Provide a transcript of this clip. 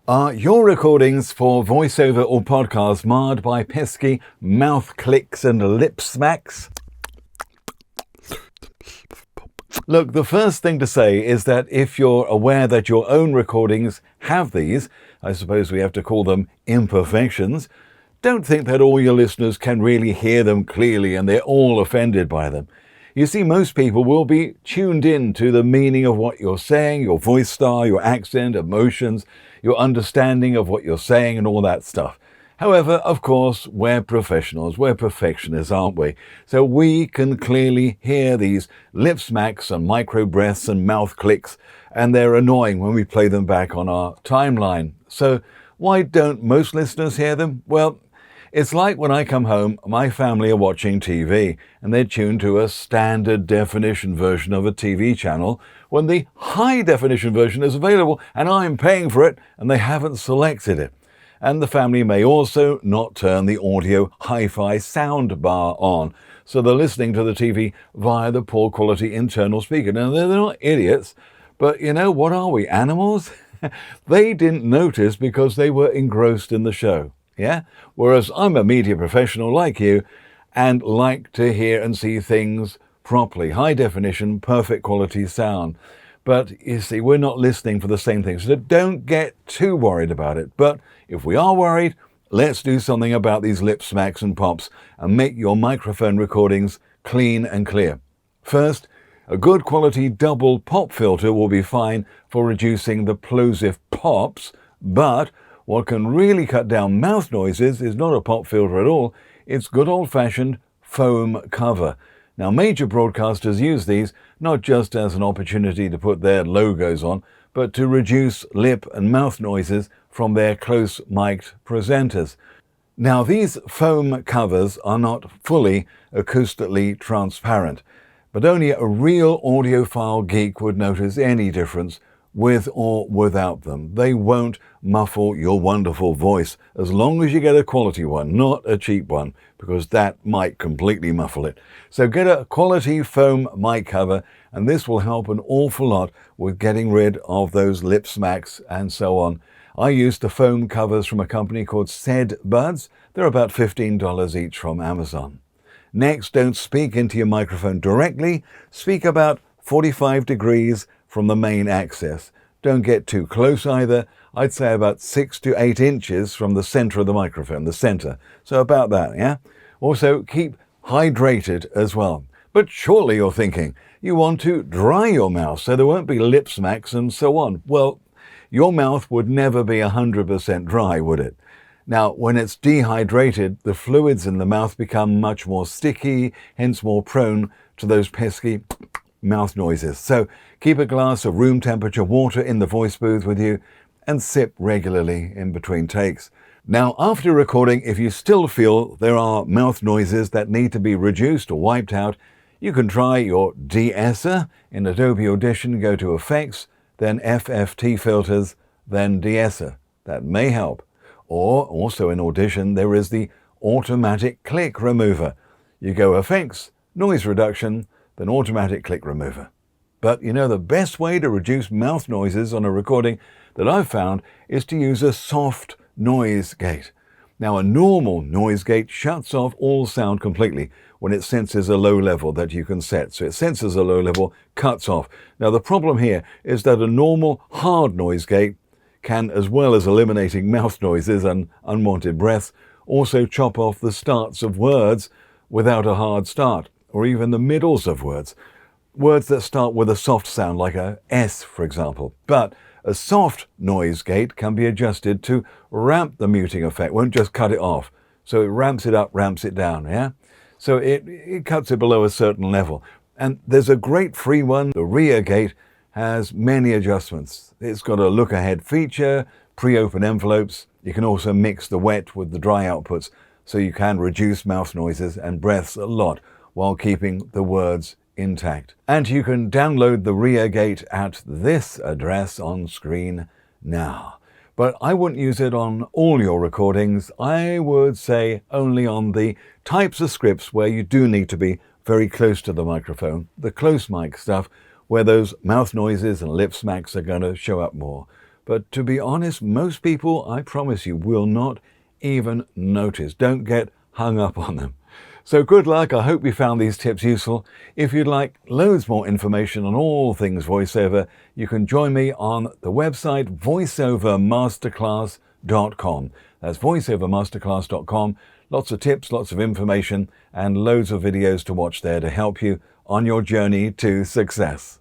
Are your recordings for voiceover or podcast marred by pesky mouth clicks and lip smacks? Look, the first thing to say is that if you're aware that your own recordings have these, I suppose we have to call them imperfections, don't think that all your listeners can really hear them clearly and they're all offended by them. You see, most people will be tuned in to the meaning of what you're saying, your voice style, your accent, emotions, your understanding of what you're saying and all that stuff. However, of course, we're professionals, we're perfectionists, aren't we? So we can clearly hear these lip smacks and microbreaths and mouth clicks, and they're annoying when we play them back on our timeline. So why don't most listeners hear them? Well, it's like when I come home, my family are watching TV and they're tuned to a standard definition version of a TV channel when the high definition version is available and I'm paying for it and they haven't selected it. And the family may also not turn the audio hi-fi sound bar on, so they're listening to the TV via the poor quality internal speaker. Now, they're not idiots, but you know, what are we, animals? They didn't notice because they were engrossed in the show. Yeah? Whereas I'm a media professional like you and like to hear and see things properly. High definition, perfect quality sound. But you see, we're not listening for the same thing. So don't get too worried about it. But if we are worried, let's do something about these lip smacks and pops and make your microphone recordings clean and clear. First, a good quality double pop filter will be fine for reducing the plosive pops, but what can really cut down mouth noises is not a pop filter at all, it's good old-fashioned foam cover. Now, major broadcasters use these not just as an opportunity to put their logos on, but to reduce lip and mouth noises from their close-mic'd presenters. Now, these foam covers are not fully acoustically transparent, but only a real audiophile geek would notice any difference with or without them. They won't muffle your wonderful voice as long as you get a quality one, not a cheap one, because that might completely muffle it. So get a quality foam mic cover, and this will help an awful lot with getting rid of those lip smacks and so on. I use the foam covers from a company called Said Buds. They're about $15 each from Amazon. Next, don't speak into your microphone directly. Speak about 45 degrees from the main axis. Don't get too close either. I'd say about 6 to 8 inches from the center of the microphone, the center. So about that, yeah? Also, keep hydrated as well. But surely you're thinking, you want to dry your mouth so there won't be lip smacks and so on. Well, your mouth would never be 100% dry, would it? Now, when it's dehydrated, the fluids in the mouth become much more sticky, hence more prone to those pesky mouth noises. So keep a glass of room temperature water in the voice booth with you and sip regularly in between takes. Now, after recording, if you still feel there are mouth noises that need to be reduced or wiped out, you can try your de-esser. In Adobe Audition, go to Effects, then FFT Filters, then de-esser. That may help. Or also in Audition, there is the automatic click remover. You go Effects, Noise Reduction, then automatic click remover. But you know, the best way to reduce mouth noises on a recording that I've found is to use a soft noise gate. Now, a normal noise gate shuts off all sound completely when it senses a low level that you can set. So it senses a low level, cuts off. Now, the problem here is that a normal hard noise gate can, as well as eliminating mouth noises and unwanted breaths, also chop off the starts of words without a hard start, or even the middles of words. Words that start with a soft sound, like a S, for example. But a soft noise gate can be adjusted to ramp the muting effect, won't just cut it off. So it ramps it up, ramps it down, yeah? So it cuts it below a certain level. And there's a great free one. The rear gate has many adjustments. It's got a look ahead feature, pre-open envelopes. You can also mix the wet with the dry outputs, so you can reduce mouth noises and breaths a lot while keeping the words intact. And you can download the rear gate at this address on screen now. But I wouldn't use it on all your recordings. I would say only on the types of scripts where you do need to be very close to the microphone, the close mic stuff, where those mouth noises and lip smacks are going to show up more. But to be honest, most people, I promise you, will not even notice. Don't get hung up on them. So good luck. I hope you found these tips useful. If you'd like loads more information on all things voiceover, you can join me on the website voiceovermasterclass.com. That's voiceovermasterclass.com. Lots of tips, lots of information, and loads of videos to watch there to help you on your journey to success.